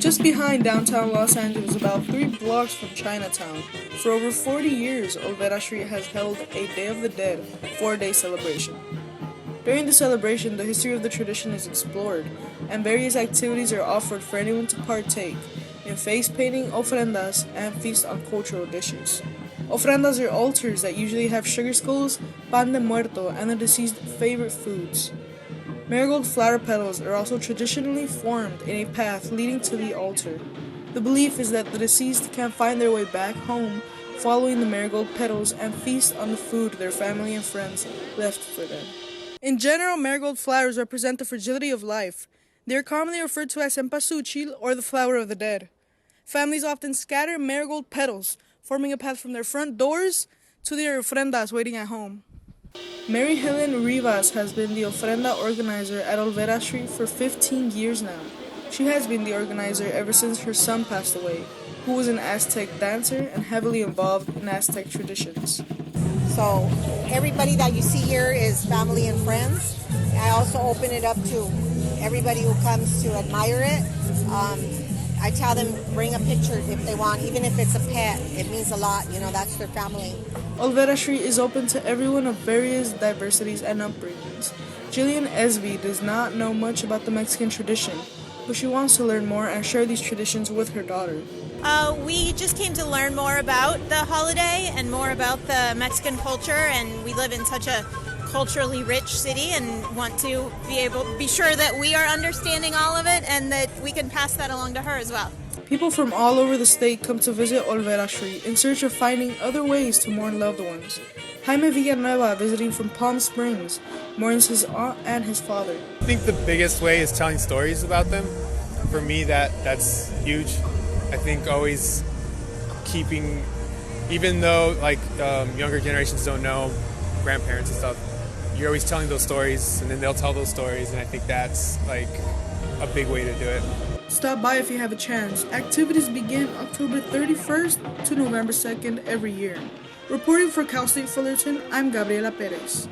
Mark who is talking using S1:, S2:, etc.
S1: Just behind downtown Los Angeles, about 3 blocks from Chinatown, for over 40 years, Olvera Street has held a Day of the Dead 4-day celebration. During the celebration, the history of the tradition is explored, and various activities are offered for anyone to partake in face painting, ofrendas, and feast on cultural dishes. Ofrendas are altars that usually have sugar skulls, pan de muerto, and the deceased's favorite foods. Marigold flower petals are also traditionally formed in a path leading to the altar. The belief is that the deceased can find their way back home following the marigold petals and feast on the food their family and friends left for them. In general, marigold flowers represent the fragility of life. They are commonly referred to as cempasúchil, or the flower of the dead. Families often scatter marigold petals, forming a path from their front doors to their ofrendas waiting at home. Mary Helen Rivas has been the ofrenda organizer at Olvera Street for 15 years now. She has been the organizer ever since her son passed away, who was an Aztec dancer and heavily involved in Aztec traditions.
S2: So everybody that you see here is family and friends. I also open it up to everybody who comes to admire it. I tell them bring a picture if they want, even if it's a pet. It means a lot, that's their family.
S1: Olvera Street is open to everyone of various diversities and upbringings. Jillian Esby does not know much about the Mexican tradition, but she wants to learn more and share these traditions with her daughter.
S3: We just came to learn more about the holiday and more about the Mexican culture, and we live in such a culturally rich city and want to be sure that we are understanding all of it and that we can pass that along to her as well.
S1: People from all over the state come to visit Olvera Street in search of finding other ways to mourn loved ones. Jaime Villanueva, visiting from Palm Springs, mourns his aunt and his father.
S4: I think the biggest way is telling stories about them. For me, that's huge. I think always keeping, even though younger generations don't know, grandparents and stuff, you're always telling those stories, and then they'll tell those stories, and I think that's a big way to do it.
S1: Stop by if you have a chance. Activities begin October 31st to November 2nd every year. Reporting for Cal State Fullerton, I'm Gabriela Perez.